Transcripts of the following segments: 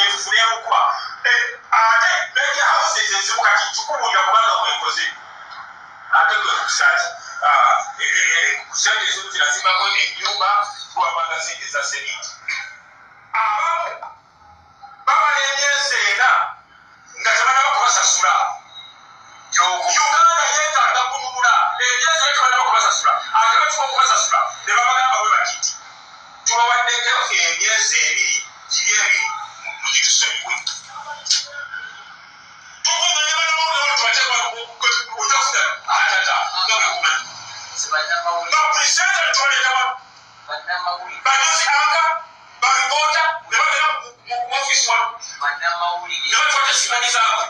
enfufuliemu kuba ate media houses ezimu kati tukubuulira kubanga mwekoze ate gwe kusaati kusente ezimu zirazimako ennyumba kuwapanga sente za semiti abamu bamala emyezi ena nga tebanaba kubasasula Uganda yeetaaga kununula emyezi ena tebanaba kubasasula ate batuba okubasasula ne babagamba bwe batiti tubawaddeko emyezi ebiri giri ebiri mugitusemikwe tukumanye banamawulire tubateeka otafuta atata nga bwe kumanyi bapulisenta tubaletawa banyuzi anga balipoota ne bagera mu ofisi wano ne batwata simanyizaako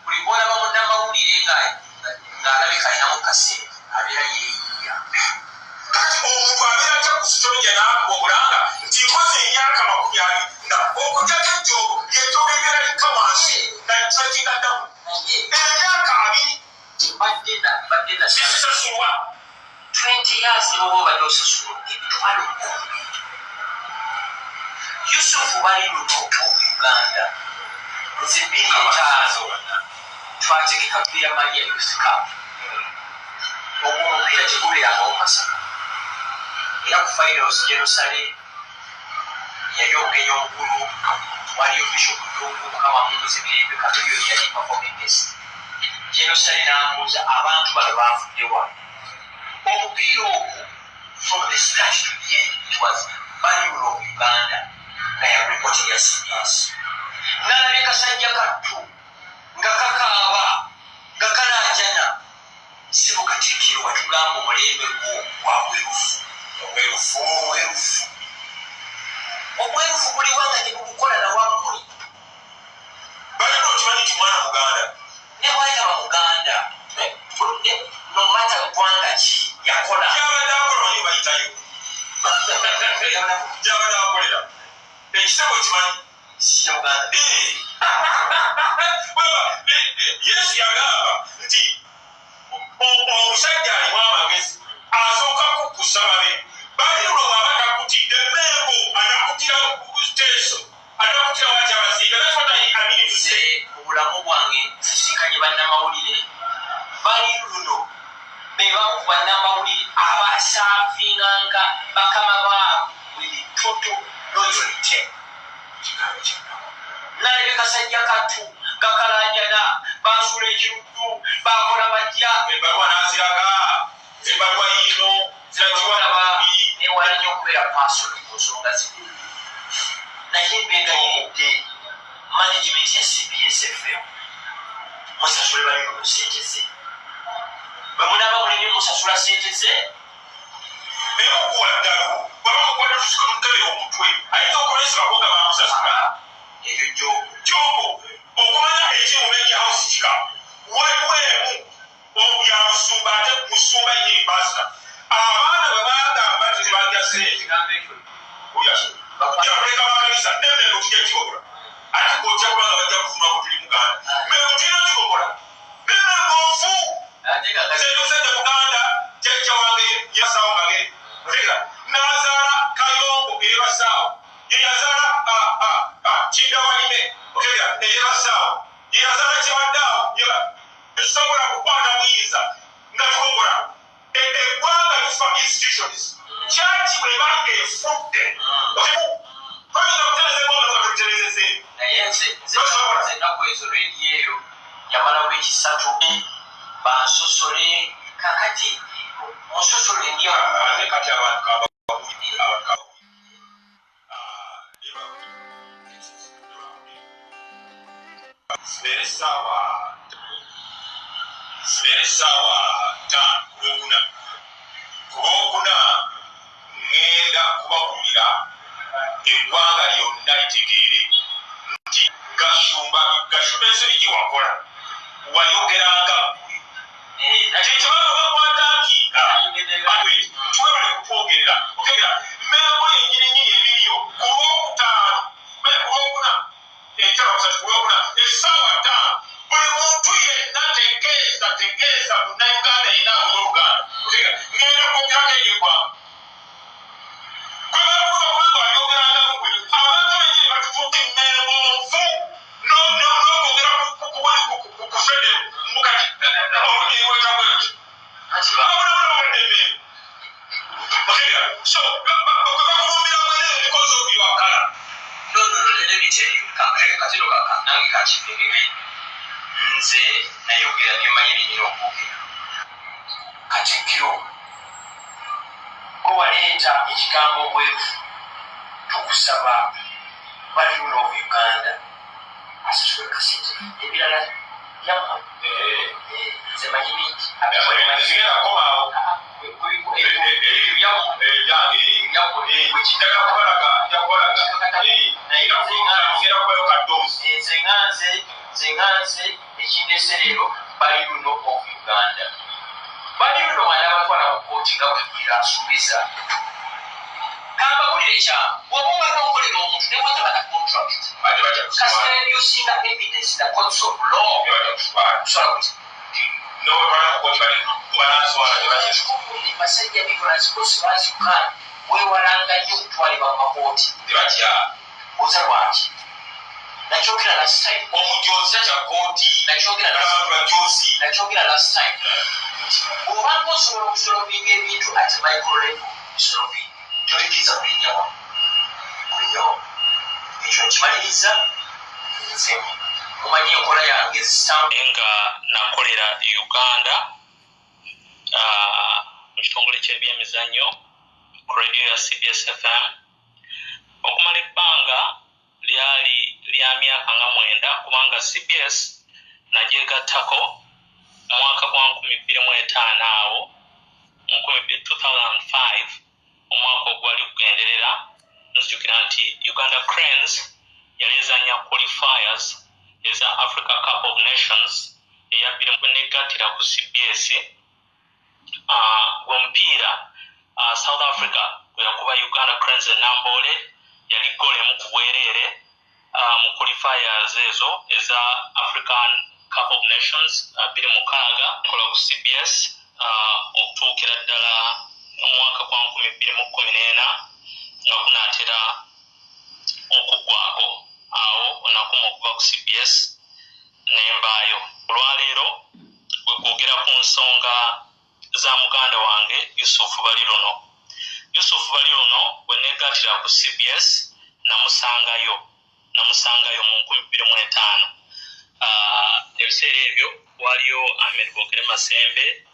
buli bwolaba munnamawulire ng'alabika alinamu kaseera abeera yeeyiya kati omuntu abeera atya ku sitoja n'akuba omulanga nti nkoze emyaka 20 nga okujjako ejjoogo lyejjoogo ebeera likka wansi nalitrekinga ddamu emyaka 2 sisasulwa 20 years nibo obadde osasulwa emitwalo 10 Yusufu bali luno mu Uganda nzi 2005 twategeka bbira Maria Youth Cup ogwo omupiira tegubeeranga Masaka era ku finals Jerusalem yali omugenyi omukulu waliyo Bishop Lungu Mukama amubuuza emirembe Katuliro yali performance Jerusalem n'amubuuza abantu bano baafuddewa omupiira ogwo from the start to the end it was Baliulo of Uganda nga yaripoti ya CBS n'alabye kasajja kattu nga kakaaba nga kalaajana sibo Katikkiro watugamba omulembe gwo gwa obwerufu buli wanga tebukukola na wammwe balina okimanyi nti mwana Muganda ne bwayitaba Muganda nomata ggwanga ki yakola gyabadde akola manyi bayitayo gyabadde akolera ekitabo kimanyi si Uganda Yesu yagamba nti omusajja alimu amagezi asooka kukusaba be Baliulo bw'aba takutidde Mengo anakutira kuteeso anakutira waki abasiiga that's what I mean to say mu bulamu bwange nsisikanye bannamawulire Baliulo be bamu ku bannamawulire abasaavinganga bakama baabo with total loyalty nalebe kasajja kattu gakalanjana basula ekiruddu bakola bajja ebaluwa naziraga ebaluwa yino zirakiwalaba newala nnyo okubeera pasolo ku nsonga zino naye mbenga yedde management ya CBS FM musasule Baliulo sente ze bwemunaba mulinye musasula sente ze naye okukola ddalo bwabakukwata tusika mutale omutwe ayinza okulesebako nga bamusasula eyo jogo okumanya ekimumenya house kika waliwo emu yamusumba ate musumba yini pasita abaana bwe bagamba nti tebajja sente yakuleka makanisa nemmengo tujja kigobula ate kojja kubanga bajja kufuna ngo tuli Muganda mengo tulina kigobula nemmengo nfu zemusajja Muganda jajja wange yasawo magere n'azaala Kayongo eyebasawo yeyazaala Kindawalime eyebasawo yeyazaala Kibaddaawo esobola kukwata buyinza nga tukogola eggwanga lifa institutions kyaki bweba efudde bayinza kutereza eggwanga zakaluterezeze naye nze ennaku ezo reediyo eyo yamalawo ekisatu bansosole kakati musosole ndya kati abantu Sawa tano kubokuna ngenda kubagulira eggwanga lyonna litegeere nti Gashumba ensobi wakola wayogeranga kyekibanga bakwatakiika tubabale kutwogerera okegera Mengo yennyini ebiriyo ku Lwokutaano kulwokuna kulwokuna essaawa 5 buli muntu yenna tegeeza munnayuganda yenna omuluganda ngenda kwogera eyeggwanga gwe bakuba kubanga walyogeranga abantu bennyini batutuuka emmere me tell you, katino kaka nange kakivenge nze nayogera byemanyi binyina okwogera Katikkiro waleeta ekigambo bwevu tukusaba Baliruno of Uganda asitule kasente ebirala byamma nze manyi bingi nze nganze ekindese leero Baliruno of Uganda Baliruno anabatwala mu kooti nga bwegwira asuubiza kambawulire ekyamu bw'oba obadde okolera omuntu ne bwetaba na contract kasita ebyusinga evidence na courts of law kusobola kuti basajja bibulazikosi bazikana wewalanga nnyo okutwalibwa mu makooti oza lwaki nakyogera last time omujoza kya kooti nakyogera last time nti obanga osobola okusolvinga ebintu ate microlevel solving toyinza kulinyawo ekyo nkimaliriza nze omanyi enkola yange nga nakolera Uganda mu kitongole ky'ebyemizannyo ku radio ya CBS FM okumala ebbanga lyali lya myaka nga 9 kubanga CBS nagyegattako mu mwaka gwa 2005 awo mu 2005 omwaka ogwali kugenderera nzijukira nti Uganda Cranes yali ezannya qualifiers eza Africa Cup of Nations eyabbire mu negattira ku CBS gwomupiira South Africa gwe yakuba Uganda Cranes enambole yali gole mu kubwereere mu qualifiers ezo eza African Cup of Nations 26 kola ku CBS okutuukira ddala omwaka gwa 2014 nga kunaatera okuggwako awo onakuma okuva ku CBS n'envaayo olwaleero bwe kwogera ku nsonga za muganda wange Yusuf Baliruno bwe neegattira ku CBS namusangayo mu 2005 ebiseera ebyo waliyo Ahmed Bokere Masembe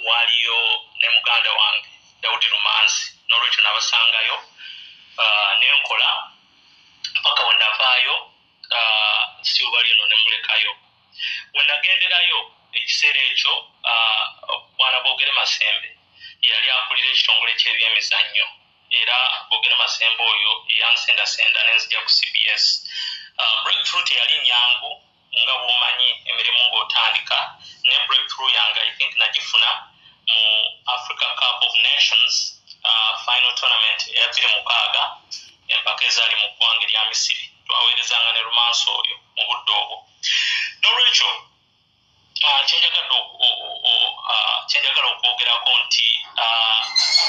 waliyo ne muganda wange Daudi Rumansi n'olwekyo nabasangayo nenkola mpaka wenavaayo si Baliruno ne mulekayo wenagenderayo ekiseera ekyo bwana Bokere Masembe yali akulira ekitongole ky'ebyemizannyo era Bokere Masembe oyo yansendasenda nenzija ku CBS breakthrough teyali nyangu nga bwomanyi emirimu ng'otandika ne breakthrough yange I think nagifuna mu Africa Cup of Nations final tournament eyabbire 6 empaka ezaali mu ggwanga erya Misiri twaweerezanga ne Rumansi oyo mu budde obwo n'olwekyo kyenjagala okwogerako nti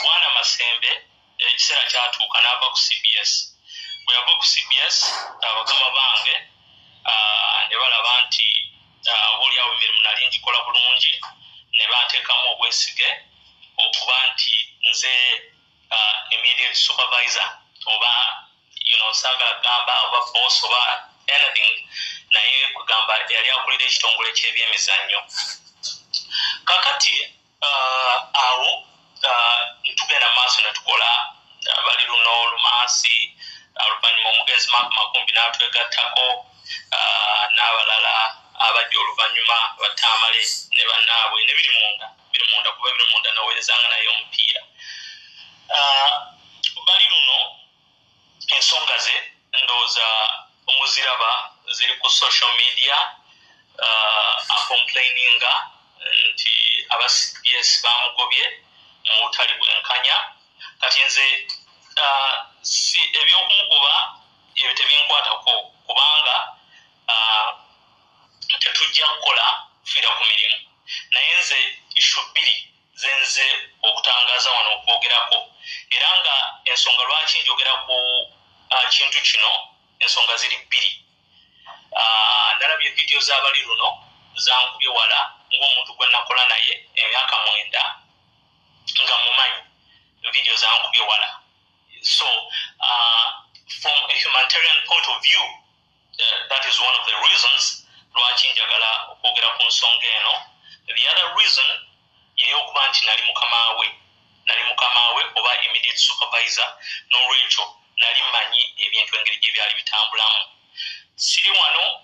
bwana Masembe ekiseera kyatuuka n'ava ku CBS bwe yava ku CBS bakama bange ne balaba nti obaoliawo emirimu nali ngikola bulungi ne banteekamu obwesige okuba nti nze immediate supervisor oba saagala kugamba oba boss oba anything naye kugamba yali akulira ekitongole ky'ebyemizannyo kakati awo ntugenda maaso ne tukola Baliruno Lumansi oluvannyuma omugenzi Mark Makumbi n'atwegattako n'abalala abajja oluvannyuma Batamale ne bannaabwe ne biri munda kuba biri munda naweerezanga naye omupiira Baliruno ensonga ze ndowooza omuziraba ziri ku social media acomplaininga nti aba CBS bamugobye mu butali bwenkanya kati nze ebyokumugoba ebyo tebinkwatako kubanga tetujja kukola fiira ku mirimu naye nze ishu 2 zenze okutangaaza wano okwogerako era nga ensonga lwaki njogera ku kintu kino ensonga ziri 2 ndalabye vidiyo za Baliruno zankubye wala ng'omuntu gwe nakola naye emyaka 9 nga mumanyi vidiyo zankubye wala so from a humanitarian point of ntambulamu. Siri wano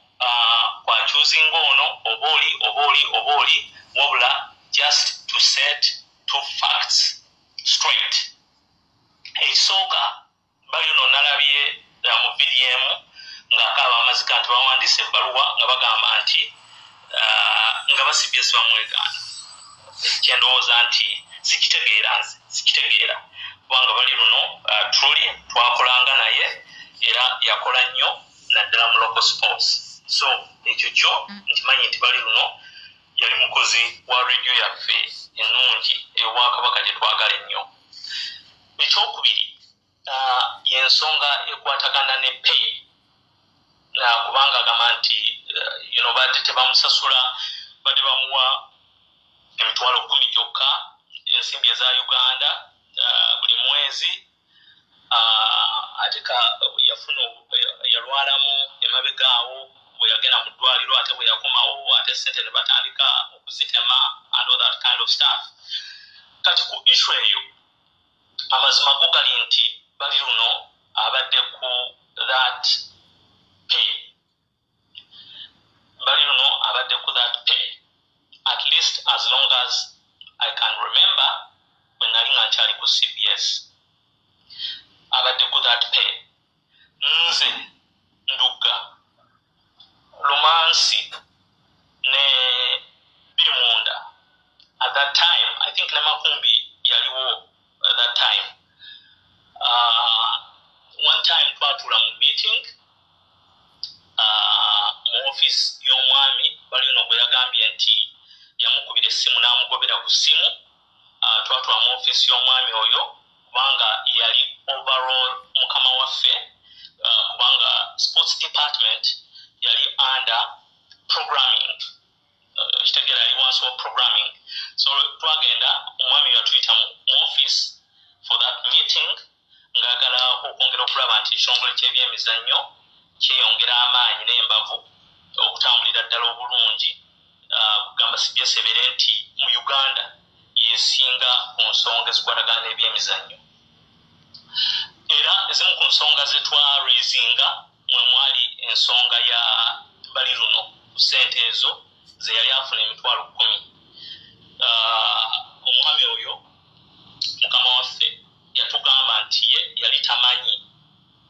kwa choosing ono oboli wabula just to set two facts straight. Ekisooka bali ono nalabye mu VDM ng'akaaba amazika nti bawandise ebbaluwa nga bagamba nti nga basibye sibamwegaana. Kyendowooza nti sikitegeera kubanga bali luno truly twakolanga naye era yakola nnyo naddala mu local sports. So ekyo kyo nkimanyi nti bali luno yali mukozi wa radio yaffe ennungi ewakabaka gye twagala ennyo. Ekyokubiri y'ensonga ekwatagana ne pay kubanga agamba nti badde tebamusasula badde bamuwa emitwalo 10 kyokka ensimbi eza Uganda buli mwezi. Ate yafuna yalwalamu emabega awo bwe yagenda mu ddwaliro ate bwe yakomawo ate ssente ne batandika okuzitema and all that kind of stuff. Kati ku issue eyo amazima go gali nti bali luno abadde ku that pay. Bali luno abadde ku that pay at least as long as I can remember when nali nga nkyali ku CBS abadde ku that pay. Nze Nduga Lumansi ne Birimunda at that time, I think Namakumbi yaliwo at that time. One time twatula mu meeting mu office y'omwami bali no bwe yagambye nti yamukubira essimu n'amugobera ku ssimu. Twatula mu office y'omwami oyo kubanga yali overall mukama waffe kubanga sports department yali under programming. Kitegeera yali wansi wa programming. So twagenda omwami yatuyita mu office for that meeting ng'agala okwongera okulaba nti ekitongole ky'ebyemizannyo kyeyongera amaanyi n'embavu okutambulira ddala obulungi. Kugamba sibyesebere nti mu Uganda yesinga ku nsonga ezikwatagana n'ebyemizannyo. Era ezimu ku nsonga ze twarazinga mwe mwali ensonga ya bali luno ku ssente ezo ze yali afuna emitwalo 10. Omwami oyo mukama waffe yatugamba nti ye yali tamanyi,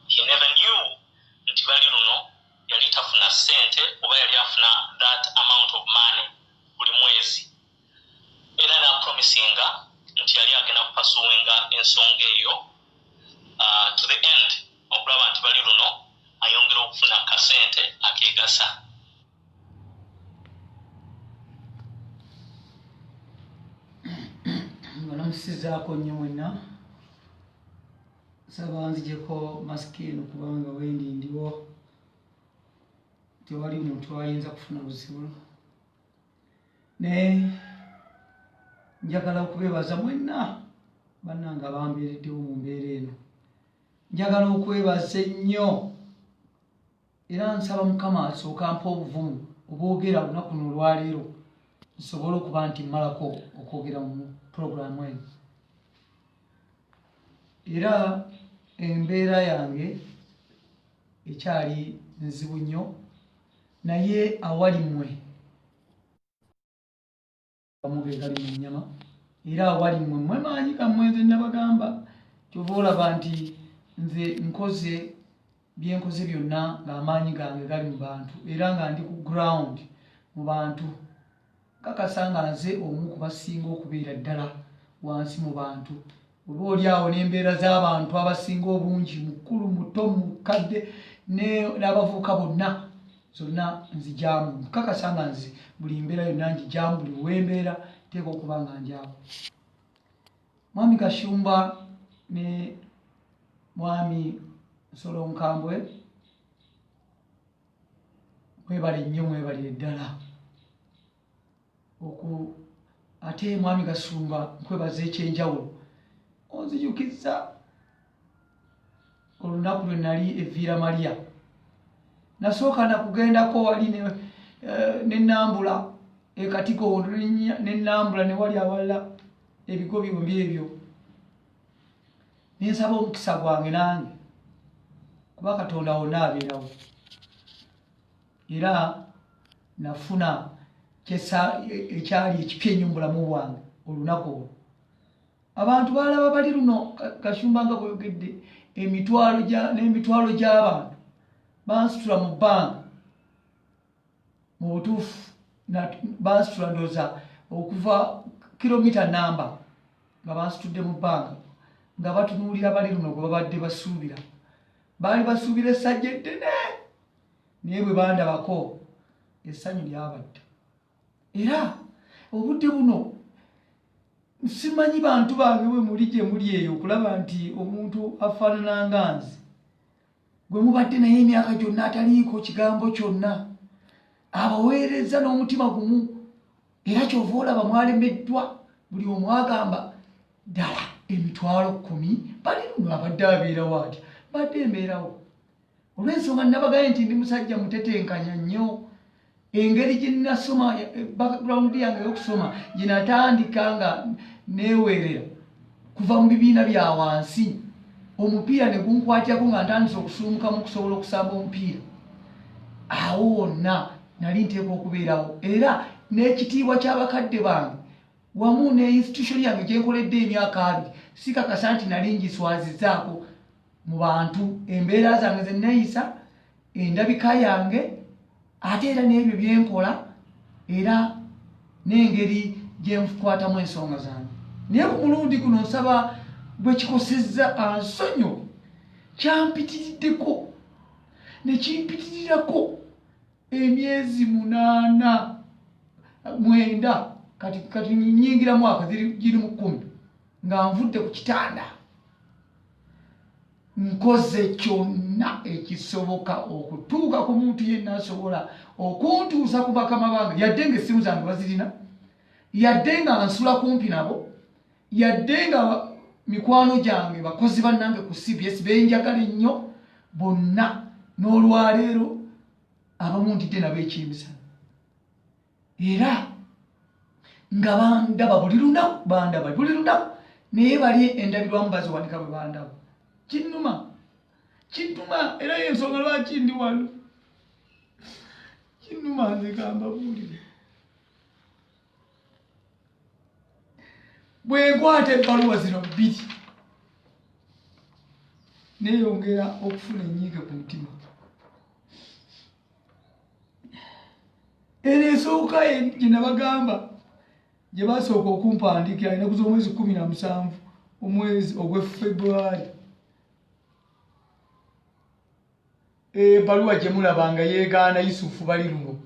he never knew nti bali luno yali tafuna ssente oba yali afuna that amount of money buli mwezi. Era napromisinga nti yali agenda kupasuwinga ensonga eyo to the end okulaba nti bali luno ayongera okufuna kasente akeegasa. Namusizaako nnyo mwenna saba nzijeko masiki eno kubanga wendi ndiwo tewali muntu ayinza kufuna buzibu. Ne njagala okwebaza mwenna bannanga bambeereddewo mu mbeera eno. Njagala okwebaza ennyo era nsaba Mukama asooka ampa obuvumu obwogera olunaku luno olwaleero nsobole okuba nti mmalako okwogera mu puroguramu eno. Era embeera yange ekyali nzibu nnyo naye awali mmwe bamuge gali mu nnyama era awali mmwe maanyi gammwe nze nabagamba kyova olaba nti nze nkoze byenkoze byonna ng'amaanyi gange gali mu bantu era nga ndi ku ground mu bantu. Kakasa nga nze omu ku basinga okubeera ddala wansi mu bantu. Oba oli awo n'embeera z'abantu abasinga obungi mukulu muto mukadde n'abavubuka bonna zonna nzijaamu. Nkakasa nga nze buli mbeera yonna njijaamu buli wembeera teeka okuba nga njaawo. Mwami Kashumba ne Mwami Nsolo Nkambwe mwebale nnyo mwebalire ddala. Ate Mwami Kashumba nkwebaza ekyenjawulo onzijukiza olunaku lwe nali eviira Maria. Nasooka nakugendako wali n'ennambula ekatiko n'ennambula ne wali awalala ebigo byombi ebyo. Nensaba omukisa gwange nange kuba Katonda wonna abeerawo. Era nafuna ekyali ekipya ennyo mu bulamu bwange olunaku olwo. Abantu balaba bali luno Kashumba nga bweyogedde n'emitwalo gy'abantu bansitula mu bbanga, mu butuufu bansitula ndooza okuva kilomita namba nga bansitudde mu bbanga nga batunuulira bali luno gwe babadde basuubira. Baali basuubira essajja eddene naye bwe bandabako essanyu lyabadda. Era obudde buno simanyi bantu bange bwe muli gye muli eyo okulaba nti omuntu afaanana nga nze gwe mubadde naye emyaka gyonna ataliiko kigambo kyonna, abaweereza n'omutima gumu, era kyova olaba mwalemeddwa buli omu agamba ddala emitwalo 10 bali luno abadde abeerawo atya, badde mbeerawo. Olw'ensonga nabagaye nti ndi musajja mutetenkanya nnyo. Engeri gye nasoma background yange y'okusoma gye natandika nga neeweerera kuva mu bibiina bya wansi, omupiira ne gunkwatyako nga ntandise okusuumukamu okusobola okusamba omupiira. Awo wonna nali nteekwa okubeerawo, era n'ekitiibwa ky'abakadde bange wamu ne institution yange gye nkoledde emyaka 2 sikakasa nti nali ngiswazizaako mu bantu. Embeera zange ze neeyisa, endabika yange, ate era n'ebyo bye nkola, era n'engeri gye nkwatamu ensonga zange. Naye ku mulundi guno nsaba bwe kikosezza ansonyiwe, kyampitiriddeko ne kimpitirirako emyezi 8 9 kati nyingira mwaka giri mu 10 nga nvudde ku kitanda nkoze kyonna ekisoboka okutuuka ku muntu yenna asobola okuntuusa ku bakama bange, yadde nga essimu zange bazirina, yadde nga nsula kumpi nabo, yadde nga mikwano gyange bakozi bannange ku CBS benjagala ennyo bonna, n'olwaleero abamu ntidde nabo ekyemisana. Era nga bandaba buli lunaku, naye bali endabirwamu baziwanika bwe bandaba. Kinnuma era y'ensonga lwaki ndi wano. Kinnuma nze gamba buulire. Bwe nkwata ebbaluwa zino 2 neeyongera okufuna enyiike ku mutima. Eno esooka gye nabagamba gye basooka okumpandiikira ennaku z'omwezi 17 omwezi ogwe February. Ebbaluwa gye mulaba nga yeegaana Yusufu bali luno.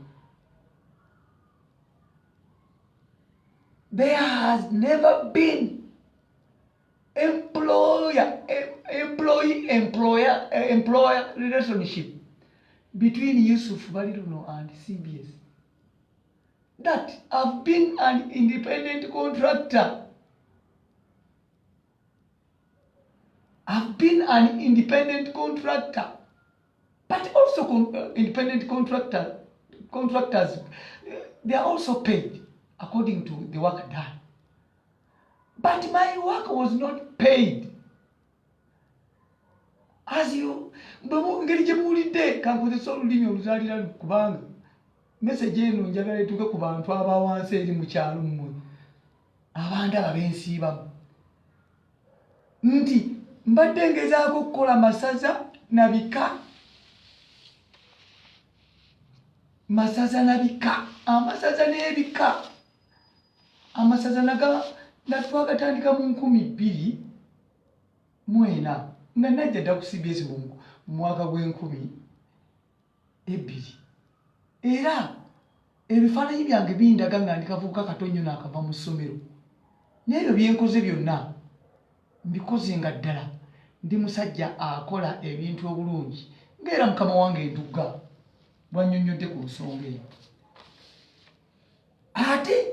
There has never been employer relationship between Yusuf Baliruno and CBS. That I've been an independent contractor. But also independent contractors, they are also paid according to the work done. But my work was not paid. As you, ngeri gye muwulidde kankozesa olulimi oluzaalira kubanga message eno njagala etuuke ku bantu abawansi eri mu kyalo mmwe abandaba bensiibamu nti mbadde ngezaako okukola masaza na bika, amasaza n'ebika. Amasaza natwagatandika mu 2004 nga najja dda ku CBS mu mwaka gw'2002. Era ebifaananyi byange bindaga nga ndi kavubuka katonyo n'akava mu ssomero. N'ebyo byenkoze byonna mbikoze nga ddala ndi musajja akola ebintu obulungi ng'era mukama wange Ndugga bwannyonnyodde ku nsonga eyo. Ate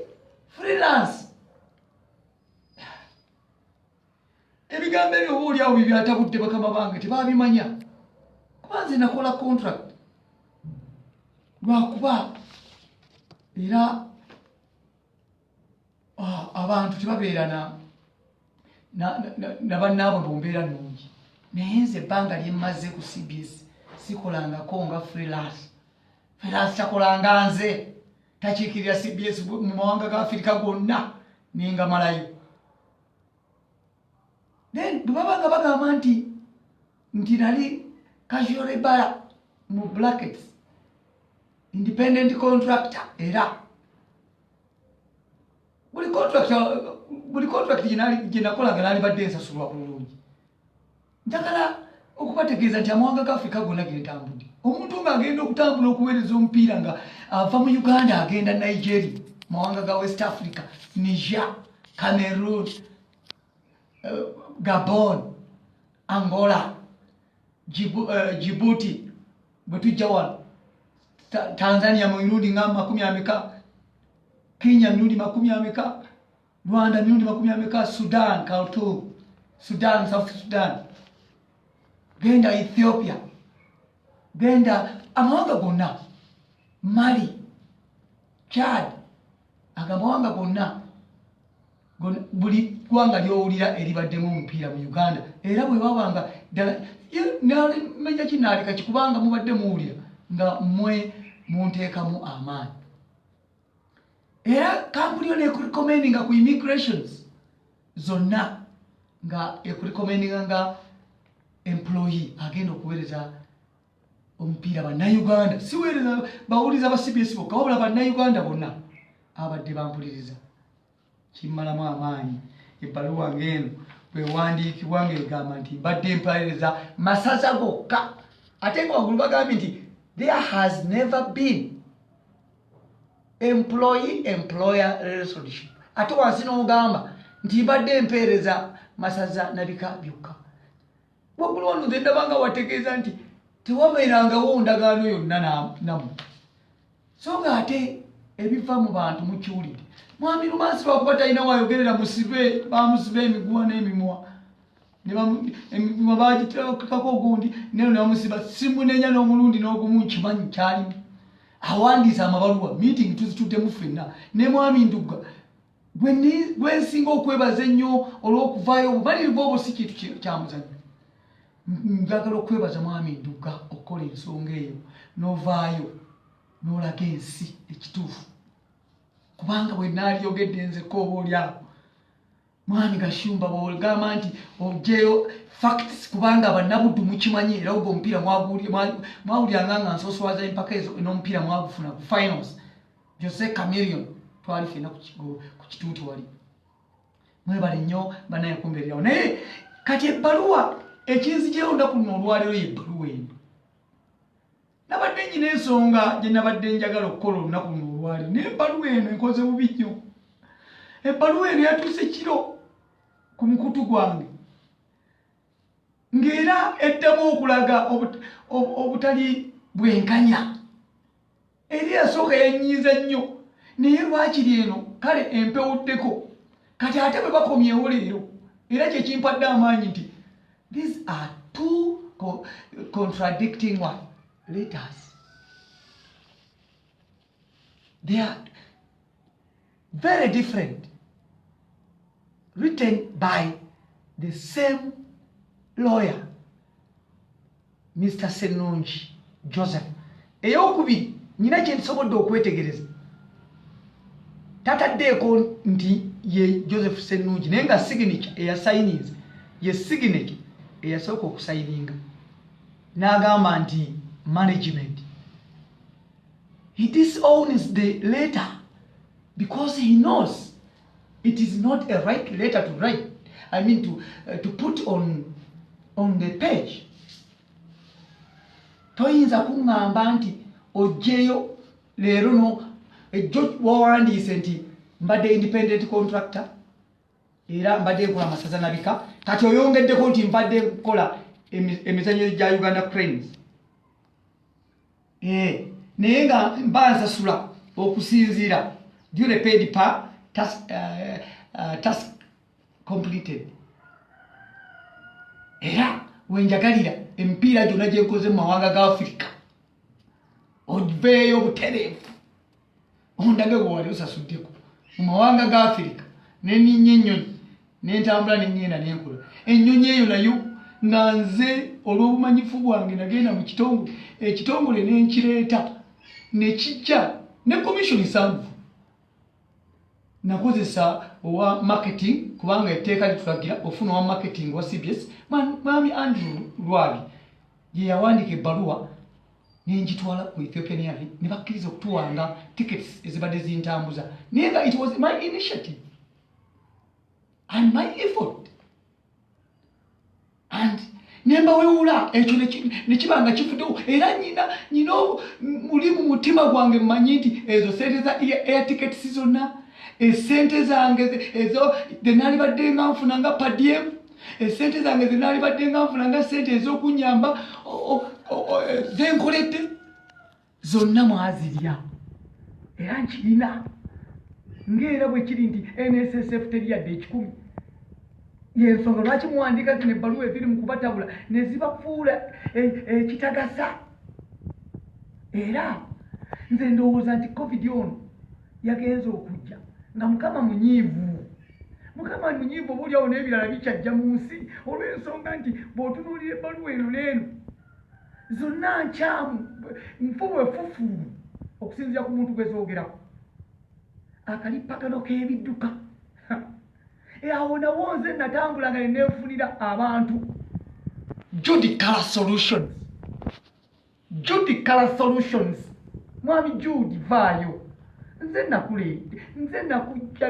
freelance ebigambo ebyo obaoliawo bibyatabudde bakama bange tebabimanya kuba nze nakola contract lwakuba era abantu tebabeera na bannaabwe mu mbeera nnungi. naye nze ebbanga lyemmaze ku CBS sikolangako nga freelance takolanga nze takiikirira CBS mu mawanga ga Afirika gonna nenga malayo. Then bwebabanga bagamba nti nali casual labour mu brackets independent contractor era buli contract gye nakolanga nali badde nsasulwa bulungi. Njagala okubategeeza nti amawanga ga Afirika gonna gentambudde. Omuntu ng'agenda okutambula okuweereza omupiira nga ava mu Uganda agenda Nigeria, mawanga ga West Africa, Niger, Cameroon, Gabon, Angola, Djibouti, bwe tujja wano Tanzania mu mirundi nga 40, Kenya mirundi 40, Rwanda mirundi 40, Sudan, Khartoum, Sudan, South Sudan, genda Ethiopia, genda amawanga gonna, Mali, Chad, agamawanga gonna buli ggwanga lyowulira eribaddemu omupiira mu Uganda. Era bwe babanga ddala menya kinaaleka kikubanga mubadde muwulira nga mmwe munteekamu amaanyi. Era kampuni yo neekurekomendinga ku immigrations zonna nga ekurekomendinga nga employee agenda okuweereza omupiira bannayuganda. Siweereza bawuliza ba CBS bokka wabula bannayuganda bonna abadde bampuliriza. Kimmalamu amaanyi ebbaluwa ng'eno bwewandiikibwa ng'egamba nti mbadde mpaliriza masaza gokka. Ate nga waggulu bagambye nti there has never been employee-employer relationship. Ate wansi n'ogamba nti mbadde mpeereza masaza nabika byokka. Waggulu wano nze ndabanga wategeeza nti tewabeerangawo ndagaano yonna namu. So ng'ate ebiva mu bantu mukiwulidde. Mwami Lumansi lwakuba talina wayogerera musibe, bamusibe emiguwa n'emimwa. Emimwa bagitekako ogundi neno ne bamusiba simunenya n'omulundi n'ogumu nkimanyi kyalimu. Awandiisa amabaluwa meeting tuzituddemu ffenna ne mwami Ndugga gwe nsinga okwebaza ennyo olw'okuvaayo obumalirivu obwo si kintu kyamuzanyo. Njagala okwebaza mwami Ndugga okukola ensonga eyo n'ovaayo n'olaga ensi ekituufu. Kubanga bwe naaliyogedde nzekko oba oli awo mwami Gashumba bw'ogamba nti ogyeyo facts kubanga bannabuddu mukimanyi era ogwo omupiira mwawuliranga nga nsoswaza empaka ezo n'omupiira mwagufuna ku finals. Jose Chameleon twali ffenna ku kituuti wali. Mwebale nnyo bannaye kumbeererawo. Naye kati ebbaluwa ekinzigyero olunaku luno olwaleero y'ebbaluwa eno. Nabadde nnyina ensonga gye nabadde njagala okukola olunaku luno olwaleero naye ebbaluwa eno enkoze bubi nnyo. Ebbaluwa eno yatuuse kiro ku mukutu gwange ng'era eddamu okulaga obutali bwenkanya. Eri yasooka yanyiiza nnyo naye lwakiri eno kale empewuddeko kati ate bwe bakomyewo leero era kye kimpadde amaanyi nti these are two contradicting letters. They are very different, written by the same lawyer, Mr. Ssenungi Joseph. Eyokubiri nina kye nsobodde okwetegereza tataddeeko nti ye Joseph Ssenungi naye nga signature eyasayiniza ye signature eyasooka okusayininga n'agamba nti management. He disowns the letter because he knows it is not a right letter to write. I mean to put on the page. Toyinza kuŋŋamba nti ogyeyo leero no ejjo wawandiise nti mbadde independent contractor era mbadde nkola masaza nabika kati oyongeddeko nti mbadde nkola emizannyo gya Uganda Cranes. Naye nga mba nsasula okusinziira duly paid per task completed. Era wenjagalira emipiira gyonna gye nkoze mu mawanga ga Afirika oveeyo butereevu ondage gwe wali osasuddeko mu mawanga ga Afirika ne ninnya ennyonyi ne ntambula ne ngenda ne nkola ennyonyi eyo nayo nga nze olw'obumanyifu bwange nagenda mu kitongole ekitongole nenkireeta nekijja ne commission nsanvu nakozesa owa marketing kubanga etteeka litulagira ofuna owa marketing wa CBS mwami Andrew Lwabi ye yawandiika ebbaluwa nenjitwala ku Ethiopian Airlines ne bakkiriza okutuwanga tickets ezibadde zintambuza naye nga it was my initiative and my effort and nemba wewula ekyo nekibanga kivuddewo era nyina muli mu mutima gwange mmanyi nti ezo sente za air tickets zonna esente zange ezo denali badde nga nfuna nga padiem esente zange zenali badde nga nfuna nga sente ez'okunyamba zenkoledde zonna mwazirya era nkirina ng'era bwe kiri nti NSSF teri yadde ekikumi yensonga lwaki muwandiika zino ebbaluwa eziri mu kubatabula ne zibafuula ekitagasa era nze ndowooza nti covid ono yagenza okujja nga mukama munyiivu obuulyawo n'ebirala bikyajja mu nsi olw'ensonga nti bw'otunuulira ebbaluwa eno n'eno zonna nkyamu nfuwefufu okusinziira ku muntu gwe zoogerako akalippagano k'ebidduka awo nawo nze natambulanga ne neefunira abantu Judy Color Solutions mwami Judy vaayo nze nakuleedde nze nakujja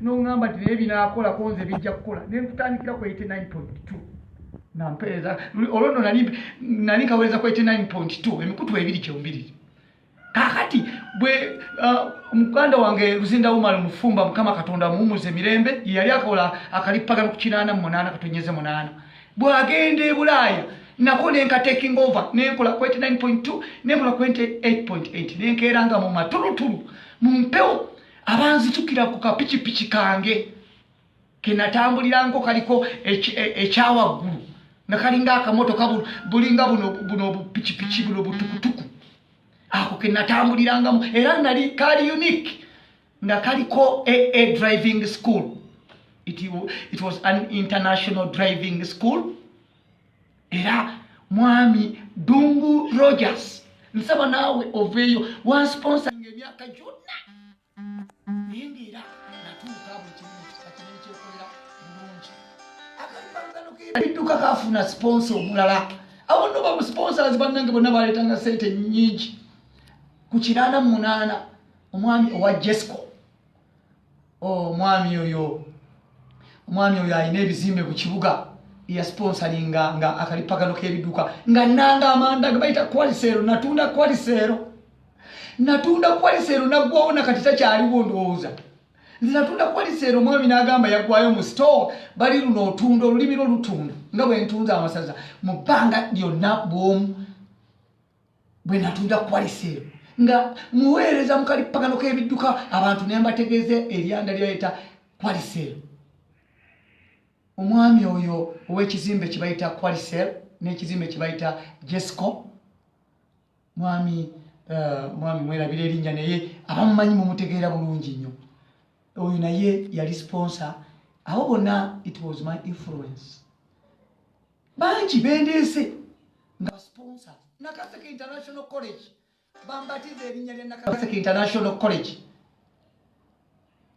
n'oŋŋamba nti naye binaakolako nze bijja kukola ne nkutandikira ku 89.2 nampeereza olwo nno nali kaweereza ku 89.2 emikutu ebiri kyombiriri kakati bwe muganda wange Luzinda Umar Mufumba Mukama Katonda muwumuze emirembe yali akola akalippagano ku 88 katonyeze 8 bwagenda e Bulaaya nako nenka taking over nenkola ku 89.2 nenkola ku 88.8 nenkeeranga mu matulutulu mu mpewo abanzitukira ku kapikipiki kange kenatambulirangako kaliko ekyawaggulu nga kalinga akamotoka bulinga buno obupikipiki buno butukutuku ako kenatambulirangamu era nali kali unique nga kaliko a driving school. It was an international driving school. Era mwami Dungu Rogers nsaba nawe oveyo one sponsor emyaka gyonna nengera natuuka bwe kimu kyekolera bulungi akalippagano k'ebidduka kafuna sponsor omulala abo nno bamusponsors bannange bonna baleetanga sente nnyingi ku 88 omwami owa Jesco omwami oyo alina ebizimbe ku kibuga ya sponsoringa nga akalippagano k'ebidduka nga nanga amanda gabayita Qualisero natunda Qualisero naggwawo nakati takyaliwo ndowooza nze natunda Qualisero mwami n'agamba yaggwayo mu store bali luno otunda olulimi lwo lutunda nga bwe ntunza amasaza mu bbanga lyonna bw'omu bwe natunda Qualisero nga muweereza mu kalippagano k'ebidduka abantu ne mbategeeze eryanda lyayita Qualisero. Omwami oyo ow'ekizimbe kibayita Qualisero n'ekizimbe kibayita Jesco mwami mwerabira erinnya naye abamumanyi mumutegeera bulungi nnyo oyo naye yali sponsor abo bonna it was my influence bangi bendeese nga sponsor Nakaseke International College bambatiza erinnya lya Nakaseke International College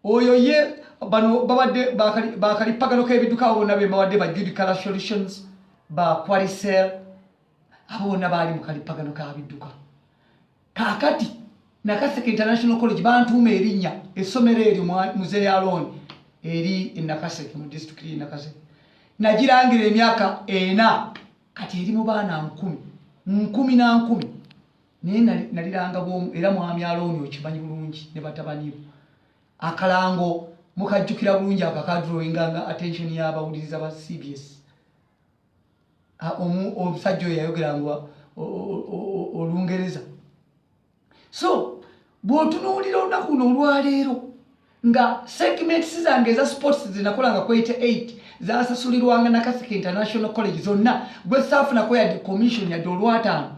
oyo ye bano babadde bakalippagano k'ebidduka abo bonna be babadde ba Judy Color Solutions ba Qualisero abo bonna baali mu kalippagano k'ebidduka kakati Nakaseke International College bantuuma erinnya essomero eryo Muzeeyi Aaron eri e Nakaseke mu district y'e Nakaseke nagirangira emyaka 4 kati eri mu baana 10 naye naliranga bwomu era mwami Aaron okimanyi bulungi ne batabanibo akalango mukajjukira bulungi akakadrowinganga attention y'abawuliriza ba CBS omusajja oyo yayogeranga Olungereza. So bw'otunuulira olunaku luno olwaleero nga segments zange eza sports zinakolanga ku 88 zasasulirwanga Nakaseke International College zonna gwe saafunako yadde commission yadde olw'ataano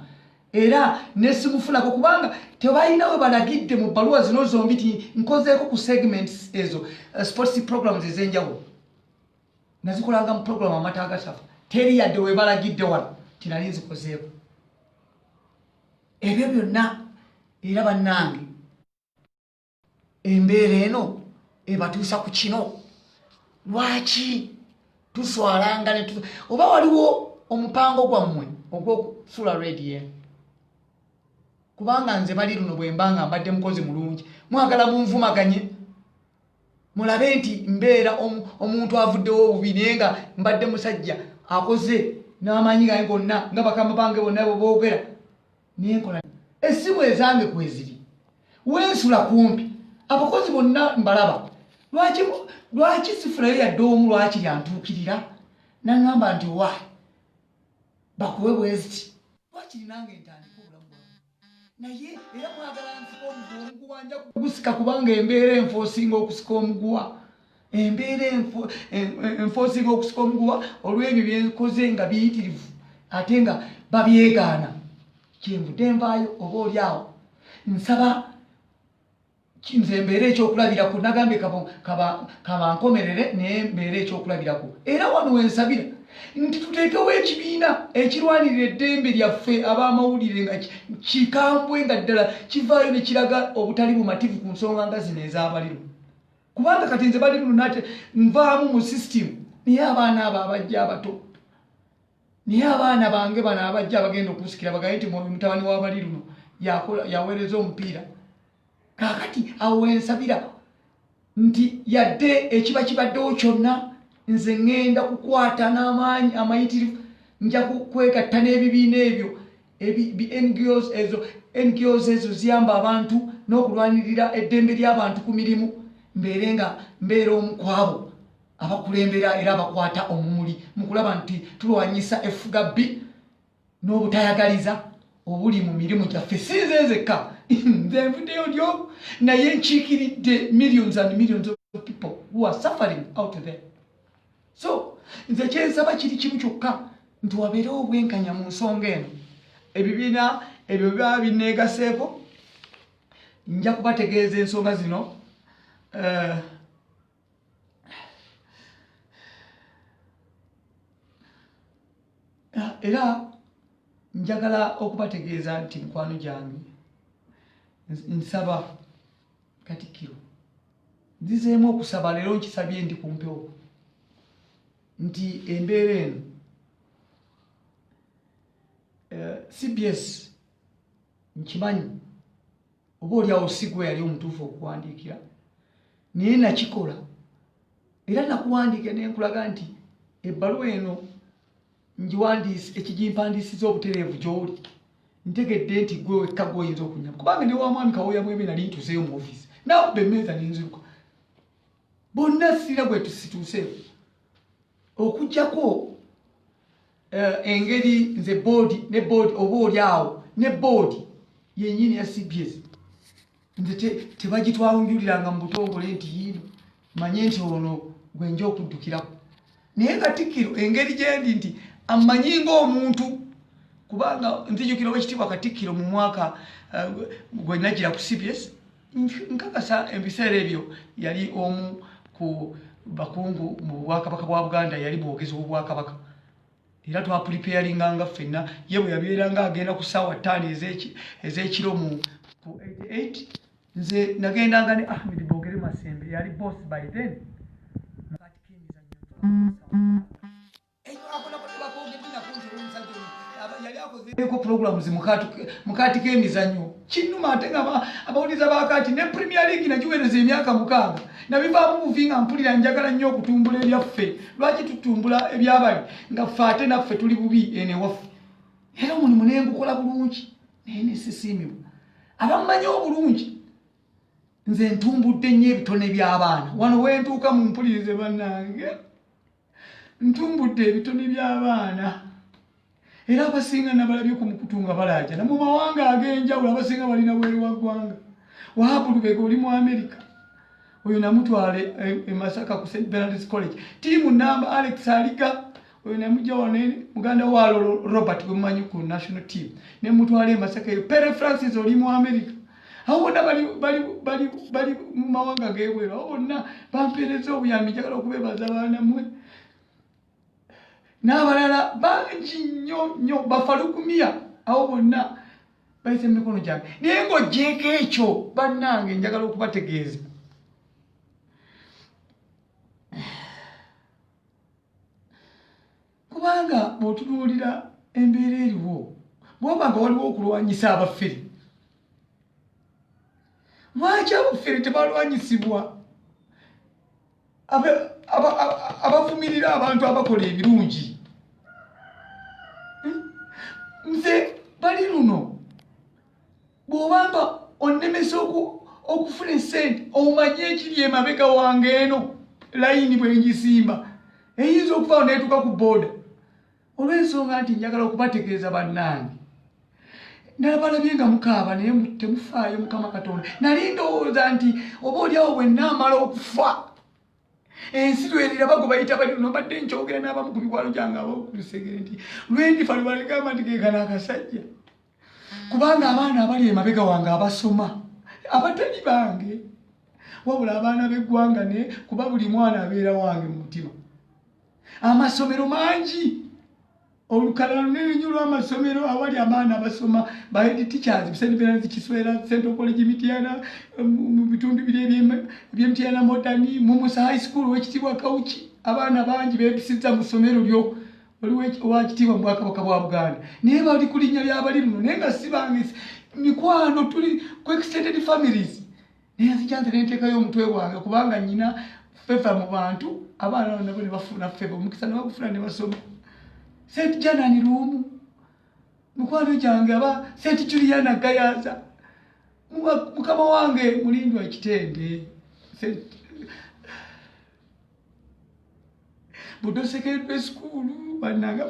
era nesimufunako kubanga tebalinawe balagidde mu bbaluwa zino zombi nti nkozeeko ku segments ezo sports programs ez'enjawulo nazikolanga mu program amata agatafa teri yadde we balagidde wano tinali nzikozeeko ebyo byonna era bannange embeera eno ebatuusa ku kino lwaki tuswalanga oba waliwo omupango gwammwe ogw'okusula radio kubanga nze bali luno bwe mbanga mbadde mukozi mulungi mwagala munvumaganye mulabe nti mbeera omuntu avuddewo obubi naye nga mbadde musajja akoze n'amaanyi gange gonna nga bakama bange bonna bwe boogera naye nkola essimu ezange kweziri wensula kumpi abakozi bonna mbalaba lwaki sifulayo yadde omu lwaki lyantuukirira naŋŋamba nti wa bakuwe bweziti lwaki nange ntandika obulamu bwange naye era mwagala nsika omuguwa nja kugusika kubanga embeera enfo osinga okusika omuguwa embeera enfo osinga okusika omuguwa olw'ebyo byenkoze nga biyitirivu ate nga babyegaana kyenvudde nvaayo oba oli awo nsaba nze mbeera ekyokulabirako nagambye kabankomerere naye mbeera ekyokulabirako era wano wensabira nti tuteekewo ekibiina ekirwanirira eddembe lyaffe ab'amawulire nga kikambwe nga ddala kivaayo ne kiraga obutali bumativu ku nsonga nga zino ez'abaliru kubanga kati nze baliru nate nvaamu mu sisitimu naye abaana abo abajja abato naye abaana bange bano abajja abagenda okusikira bagaye nti mutabani w'abaliruno yaweereza omupiira kakati awo wensabira nti yadde ekiba kibaddewo kyonna nze ŋŋenda kukwata n'amaanyi amayitirivu nja kwegatta n'ebibiina ebyo NGOs ezo ziyamba abantu n'okulwanirira eddembe ly'abantu ku mirimu mbeere nga mbeera omu ku abo abakulembera era abakwata omumuli mu kulaba nti tulwanyisa effugabbi n'obutayagaliza obuli mu mirimu gyaffe sinze nzekka nze nvuddeyo ndyo naye nkiikiridde millions and millions of people who are suffering out there. So nze kyensaba kiri kimu kyokka nti wabeerewo obwenkanya mu nsonga eno ebibiina ebyo biba binneegaseeko nja kubategeeza ensonga zino era njagala okubategeeza nti mukwano gyange nsaba Katikkiro nzizeemu okusaba leero nkisabye ndi kumpewo nti embeera eno CBS nkimanyi oba oliawo sigwe yali omutuufu okuwandiikira naye nakikola era nakuwandiika nenkulaga nti ebbaluwa eno ekigimpandiisiza obutereevu gy'oli ntegedde nti gwe wekka gwoyinza okunyama kubanga ne wamwami Kawoya mwebe nali ntuuseyo mu ofiisi nakuba emmeeza nenziruka bonna sira bwe tusituuseewo okuggyako engeri nze boodi ne boodi oba oli awo ne boodi yennyini ya CBS nze tebagitwanjuliranga mu butongole nti yiino manye nti ono gwenja okuddukirako naye Katikkiro engeri gyendi nti amanyi ng'omuntu kubanga nzijukira Oweekitiibwa Katikkiro mu mwaka gwe nagira ku CBS nkakasa ebiseera ebyo yali omu ku bakungu mu bwakabaka bwa Buganda yali bwogezi bw'obwakabaka era twapulipeyaringanga ffenna ye bwe yabeeranga agenda ku ssaawa 5 ez'ekiro mu 88 nze nagendanga ne Ahmed Bogere Masembe yali boss by then eko programs mukati k'emizannyo kinnuma ate nga abawuliza bakati ne Premier League nagiweereza emyaka 6 nabivaamu buvi nga mpulira njagala nnyo okutumbula ebyaffe lwaki tutumbula ebyabali nga ffe ate naffe tuli bubi ene waffe era omulimu ne ngukola bulungi naye nesisiimibwa abamumanyi obulungi nze ntumbudde nnyo ebitone by'abaana wano wentuuka mu mpulirize bannange ntumbudde ebitone by'abaana era abasinga nabalabye ku mukutu nga balaaja na mu mawanga ag'enjawulo abasinga balina bweru wa ggwanga Wahabu Lubega oli mu America oyo namutwale e Masaka ku St. Bernard's College tiimu namba Alex Aliga oyo namujja wanene muganda wa Robert gwe mumanyi ku national team ne mutwale e Masaka eyo Pere Francis oli mu America awo bonna bali mu mawanga g'ebweru awo bonna bampeereza obuyambi njagala okubeebaza baana mmwe n'abalala bangi nnyo bafalukumia awo bonna bayise mu mikono gyange naye ng'oggyeko ekyo bannange njagala okubategeeza kubanga bw'otunuulira embeera eriwo bw'oba nga waliwo okulwanyisa abafere lwaki abafere tebalwanyisibwa abavumirira abantu abakola ebirungi nze bali luno bw'obanga onnemesa okufuna esente omanye ekiri emabega wange eno layini bwe ngisimba eyinza okuvaawo neetuuka ku booda olw'ensonga nti njagala okubategeeza bannange nabalabye nga mukaaba naye temufaayo mukama katonda nali ndowooza nti oba oliawo bwe naamala okufa ensi lwerira bago bayita bali luno badde nkyogera n'abamu ku mikwalo gyange abakulusegere nti lwendifa lwebaligamba nti gekana akasajja kubanga abaana abali emabega wange abasoma abatali bange wabula abaana b'eggwanga ne kuba buli mwana abeera wange mu mutima amasomero mangi olukalala lunene nnyo lw'amasomero awali abaana abasoma ba head teachers St. Bernard's Kiswera Central College Mityana mu bitundu biri eby'Emityana Modern Mumusa High School w'ekitiibwa Kawuki abaana bangi beepisizza mu ssomero lyo waliwo owakitiibwa mu Bwakabaka bwa Buganda naye bali ku linnya ly'abali luno naye nga si bange mikwano tuli ku extended families naye nzijjanze nenteekayo omutwe gwange kubanga nnyina feva mu bantu abaana nabo ne bafuna feva omukisa ne bagufuna ne basoma St. Janani Rumu mukwano gyange aba St. Juliana Gayaza mukama wange mulindwa ekitende Budo Secondary School bannanga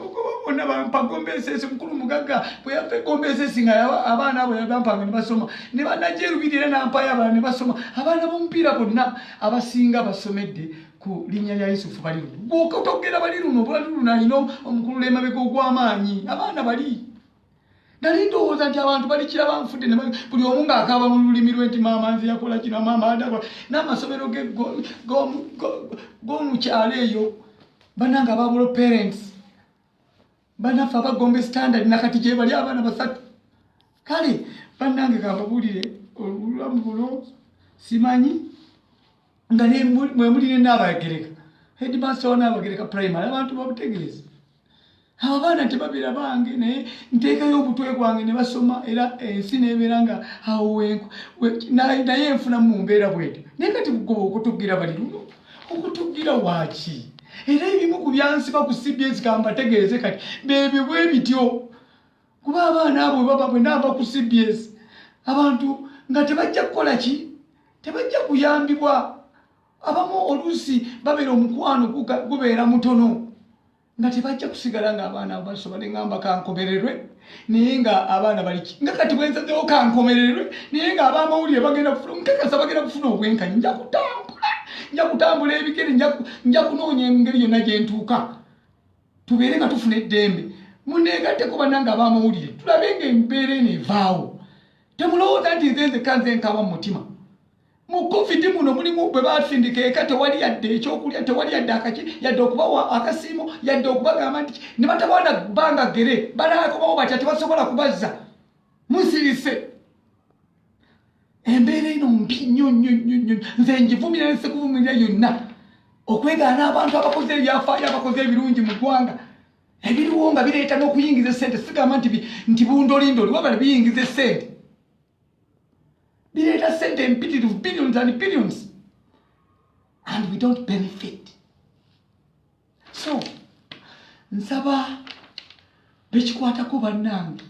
bonna bampa Gombesesi mukulu mugagga bwe yafe Gombesesi nga abaana abo yabampanga ne basoma ne banajerubirira nampayo abaana ne basoma abaana b'omupiira bonna abasinga basomedde ku linnya lya Yusufu bali luno bw'okotogera bali luno bali luno alina omukulu emabega ogw'amaanyi abaana bali nali ndowooza nti abantu balikira banfudde buli omu ng'akaaba mu lulimi lwe nti maama nze yakola kino maama adakola n'amasomero g'omukyalo eyo bannange ababulo parents bannaffe abagombe standard nakati gye bali abaana basatu kale bannange kambabuulire olulamu buno simanyi nga mwemulire n'abagereka headmaster wa n'abagereka primary abantu babutegeeza abo baana tebabeera bange naye nteekayo obutwe gwange ne basoma era ensi neebeera nga awo naye nfuna mu mbeera bwete naye kati bugoba okutugira bali luno okutugira waaki era ebimu ku byansiba ku CBS kambategeeze kati bebyo bwe bityo kuba abaana abo baba bwe naava ku CBS abantu nga tebajja kukola ki tebajja kuyambibwa abamu oluusi babeera omukwano gubeera mutono nga tebajja kusigala ng'abaana abo basoma ne ngamba kankomererwe naye nga abaana baliki nga kati bwensazeewo kankomererwe naye nga ab'amawulire bagenda kufuna nkakasa bagenda kufuna obwenkanyi nja kutambula ebigere nja kunoonya engeri yonna gye ntuuka tubeere nga tufuna eddembe muneegatteko bannange ab'amawulire tulabe ng'embeera eno evaawo temulowooza nti nze kanze nkaaba mu mutima mu covid muno mulimu bwe basindika eka tewali yadde ekyokulya tewali yadde akaki yadde okubawa akasiimo yadde okubagamba nti ne batabawana bbanga gere balaakobawo batya tebasobola kubazza musirise embeera eno mbi nnyo nze njivumira nesekuvumirira yonna okwegaana abantu abakoze ebyafaayo abakoze ebirungi mu ggwanga ebiriwo nga bireeta n'okuyingiza essente sigamba nti bundolindoli wabala biyingiza essente bireeta ssente empitirivu billions and billions and we don't benefit so nsaba bekikwatako bannange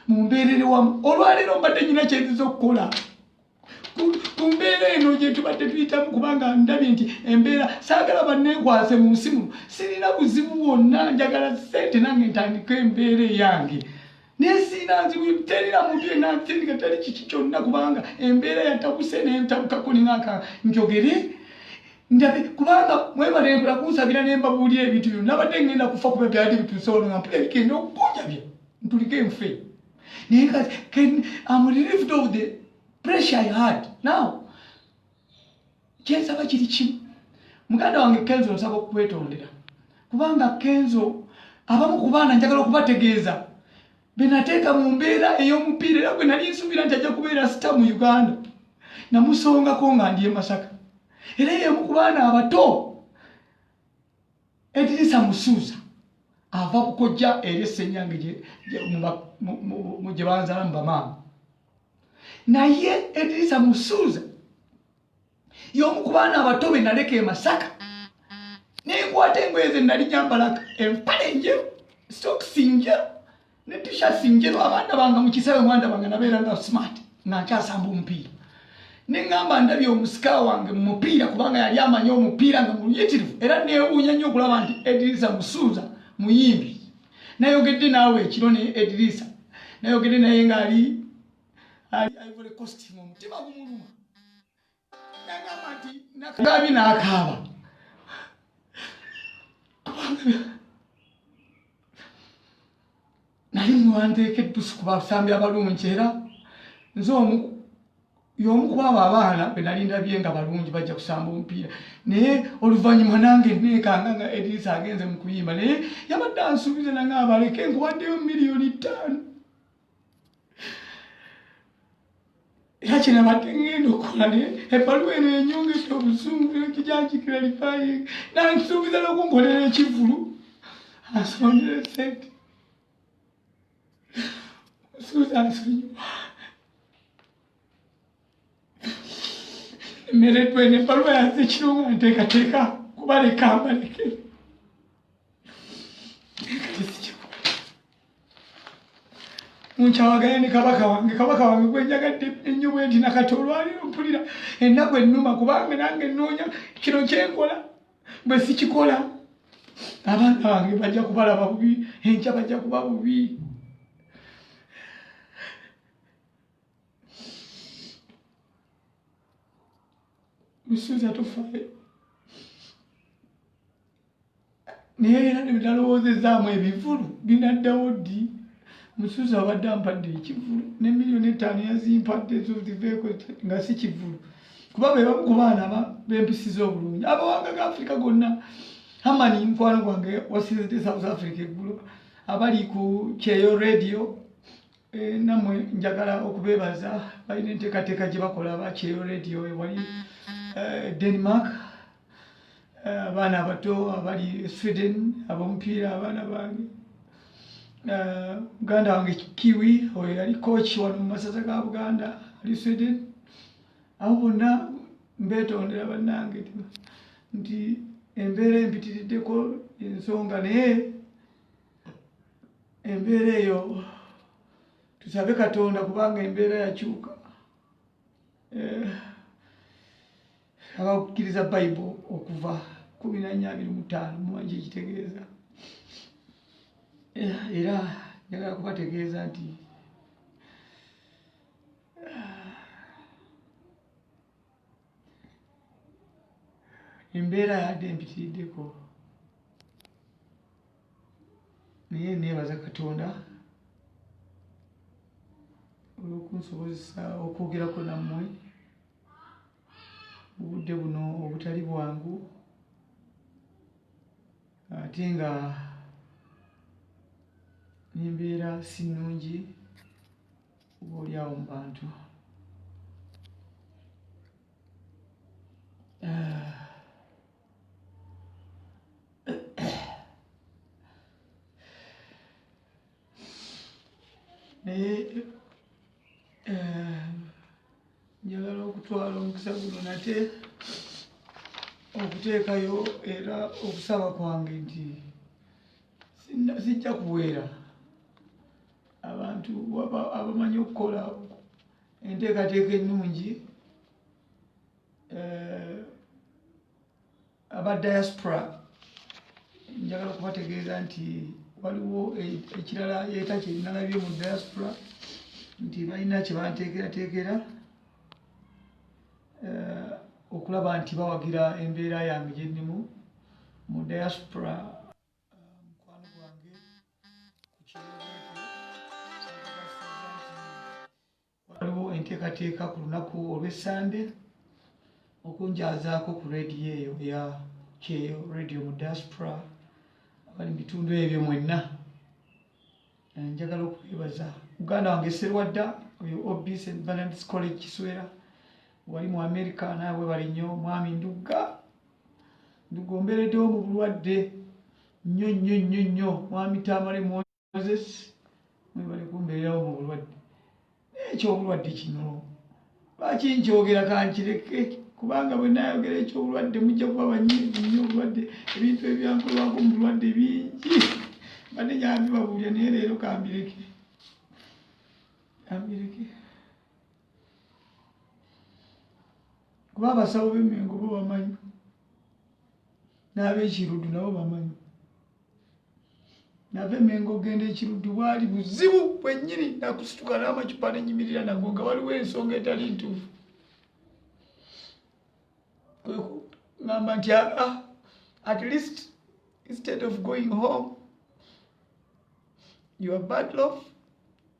mumbeerere wamu olwaleero mbadde nyina kyenziza okukola ku mbeera eno gye tubadde tuyitamu kubanga ndabye nti embeera saagala banneekwase mu nsi muno sirina buzibu bwonna njagala ssente nange ntandika embeera eyange naye siina nzibu terina muntu yenna nsindika tali kiki kyonna kubanga embeera yatabuse nentabukako ninaka njogere ndabe kubanga mwebalengula kunsabira ne mbabuulira ebintu byo nabadde ngenda kufa kuba byali bituuse wano nga mpula ebigenda okugonjabye ntulike enfe naye kati I'm relieved of the pressure I had now kyensaba kiri kimu muganda wange Kenzo nsaba okwetondera kubanga Kenzo abamu ku baana njagala okubategeeza benateeka mu mbeera ey'omupiira era gwe nali nsuubira nti ajja kubeera sita mu Uganda namusongako nga ndi e Masaka era y'emu ku baana abato Edirisa Musuuza ava bukojja eri Ssenyange gye banzala mu bamaama naye Edirisa Musuuza y'omu ku baana abato be naleka e Masaka nenkwata engoye ze nali nyambala empale enjeru sokisi njeru ne tishati njeru abaana bange mu kisawe mwanda bange nabeera nga smart nga nkyasamba omupiira neŋŋamba ndabye omusika wange mu mupiira kubanga yali amanyi omupiira nga muyitirivu era neewuunya nnyo okulaba nti Edirisa Musuuza muyimbi nayogedde naawe ekiro ne Edirisa nayogedde naye ng'ali Ivory Coast mu mutima gumuluma nagamba nti nakagabi n'akaaba nali muwanteeka eddusu ku basambi abalungi era nze y'omu ku abo abaana be nali ndabye nga balungi bajja kusamba omupiira naye oluvannyuma nange neekanga nga Edirisa agenze mu kuyimba naye yabadde ansuubiza nange abaleke nkuwaddeyo $5,000,000 era kinabadde ngenda okukola naye ebbaluwa eno yenyongedde obusungu kijanjikira lifayingi nansuubiza n'okunkolera ekivulu ansondera sente Musuuza ansonyiwa mmereddwa eno ebbaluwa yanze ekiro nga nteekateeka kubaleka mbaleke munkyawaganya ne kabaka wange gwenjagadde ennyo bwe nti nakati olwaliro mpulira ennaku ennuma kubanga nange nnoonya kino kyenkola bwe sikikola abaana bange bajja kubalaba bubi enkya bajja kuba bubi Musuuza tofaayo naye era ne nalowoozezaamu ebivulu binaddawo ddi Musuuza abadde ampadde ekivulu ne $1,500,000 yazimpadde ezoziveeko nga si kivulu kuba be bamu ku baana bempisiza obulungi abawanga ga Afrika gonna Hamani mukwano gwange wasizidde South Africa eggulo abali ku Kyeyo Radio nammwe njagala okubeebaza balina enteekateeka gye bakola aba Kyeyo Radio ewali Denmark abaana abato abali Sweden ab'omupiira abaana bange muganda wange Kiwi oyo yali coach wano mu masaza ga Buganda ali Sweden abo bonna mbeetondera bannange nti embeera empitiriddeko ensonga naye embeera eyo tusabe Katonda kubanga embeera yakyuka abakkiriza Bayibuli okuva 14:25 muwangi ekitegeeza era njagala kubategeeza nti embeera yadde empitiriddeko naye neebaza Katonda olw'okunsobozesa okwogerako nammwe obudde buno obutali bwangu ate nga n'embeera si nnungi oba oli awo mu bantu naye njagala okutwala omukisa guno nate okuteekayo era okusaba kwange nti sijja kuweera abantu abamanyi okukola enteekateeka ennungi aba diaspora njagala okubategeeza nti waliwo ekirala yeeta kye nalabye mu diaspora nti balina kye banteekerateekera okulaba nti bawagira embeera yange gye nnimu mu diaspora mukwano gwange ku waliwo enteekateeka ku lunaku olw'Essande okunjazaako ku rediyo eyo ya Kyeyo Radio mu diaspora abali mu bitundu ebyo mwenna njagala okwebaza muganda wange Serwadda oyo OB St. Bernard's College Kiswera wali mu America naawe bali nnyo mwami Ndugga ombeereddewo mu bulwadde nnyo mwami Tamale Moses mwebale kumbeerawo mu bulwadde ekyobulwadde kino lwaki nkyogera kankireke kubanga bwe nayogera ekyobulwadde mujja kuba banyiivu nnyo obulwadde ebintu ebyankolwako mu bulwadde bingi badde nyambibabuulya naye leero kambireke kuba abasawo b'Emmengo bo bamanyi n'ab'Ekiruddu nabo bamanyi nava Emmengo ogenda Ekiruddu bwali buzibu bwennyini nakusituka n'amacupa nenyimirira nago nga waliwo ensonga etali ntuufu ngamba nti at least instead of going home you are bad off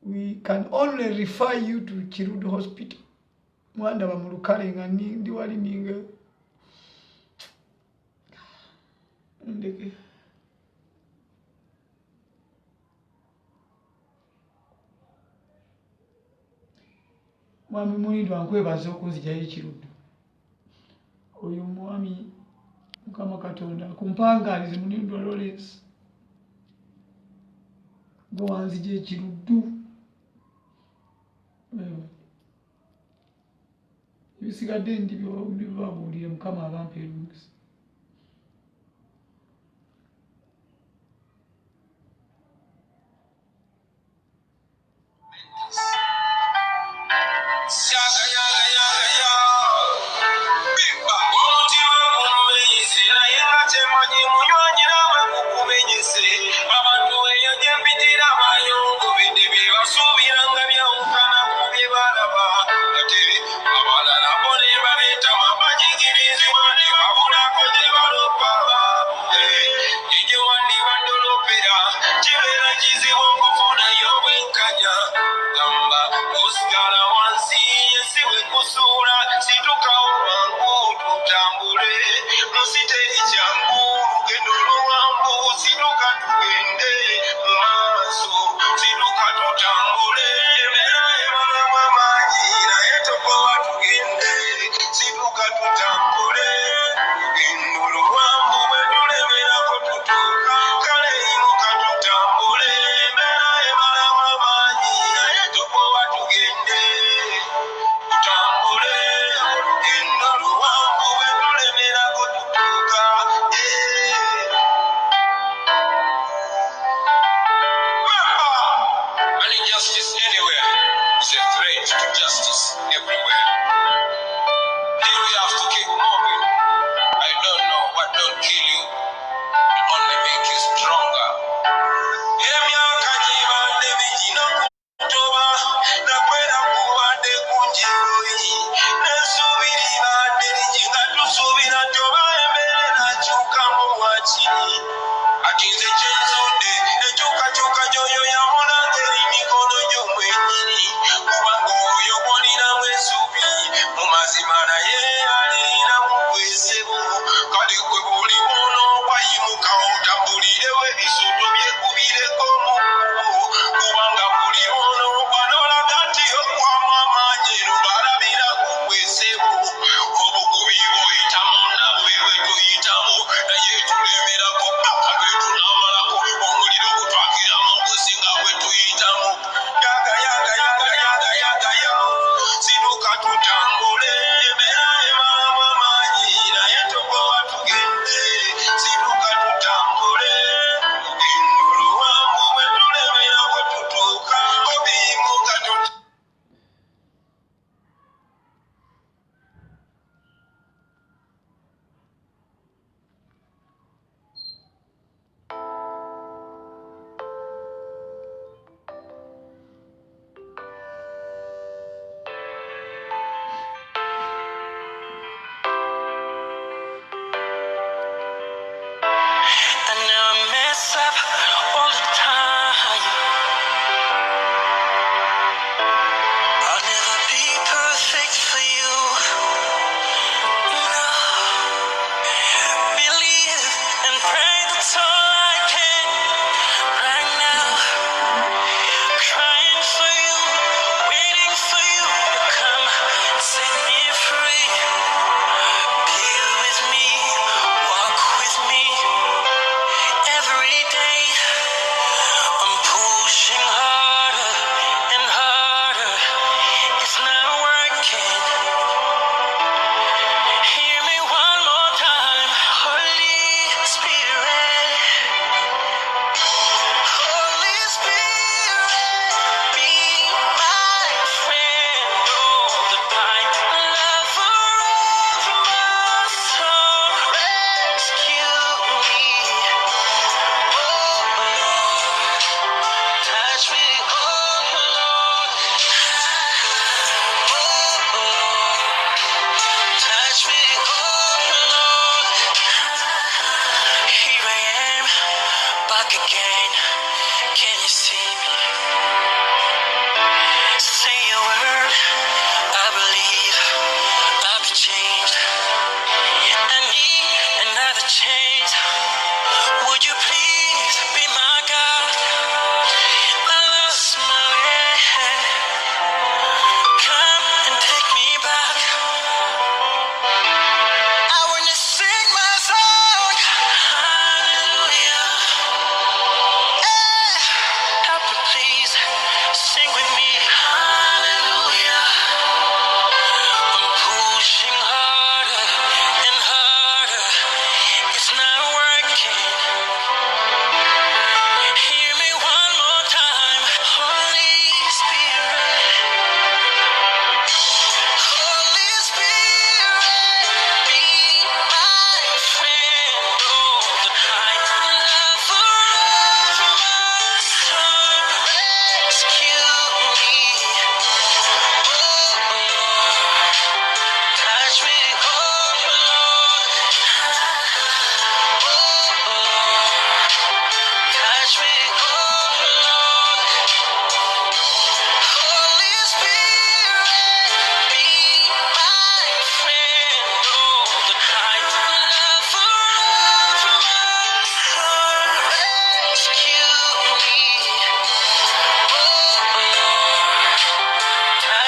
we can only refer you to Kiruddu Hospital mwandaba mu Lukale nga ndi wali ninga ndeke mwami Mulindwa nkwebaza okunzijayo Ekiruddu oyo mwami Mukama Katonda kumpangaalize Mulindwa Lawrence gwe wanzija Ekiruddu ebisigadde ndibibabuulire Mukama abampa erungi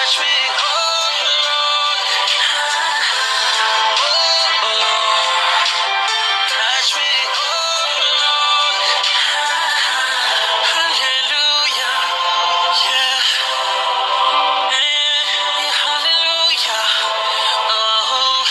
Touch me, oh Lord. Oh Lord. Touch me, oh Lord. Hallelujah. Yeah. Hallelujah. Oh.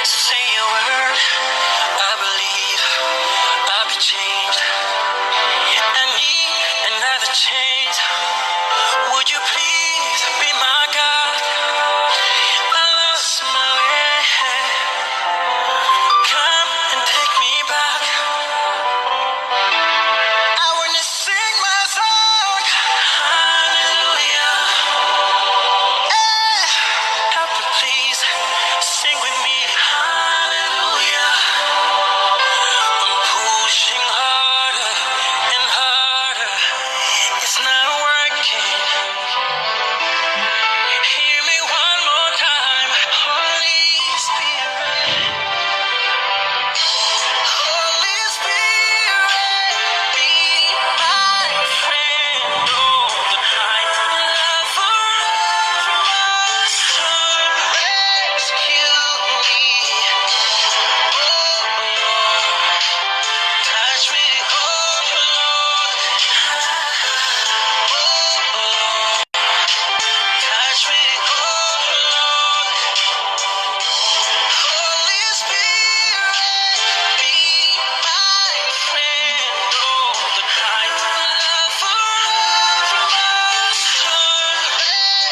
Say your word, I believe I'll be changed. I need another change. Would you please be my God? I lost my way. Come and take me back. I wanna sing my song. Hallelujah. Eh. Help me please sing with me. Hallelujah. I'm pushing harder and harder. It's not working. Hear me one more time. Holy Spirit. Holy Spirit, be my friend. Oh, the kind love from us. Rescue me. Oh, Lord. Touch me, oh Lord. Oh Lord. Touch me, oh Lord. Holy Spirit, be my friend. Oh, the kind love from us.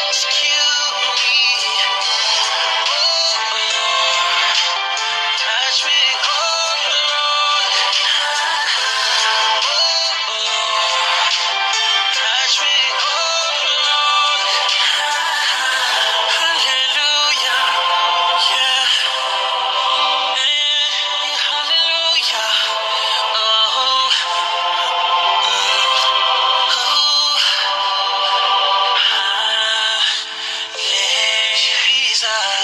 Rescue me. Oh Lord. Touch me, oh Lord. Oh Lord. Touch me, oh Lord. Hallelujah. Yeah. Hallelujah. Oh. Oh. Jesus.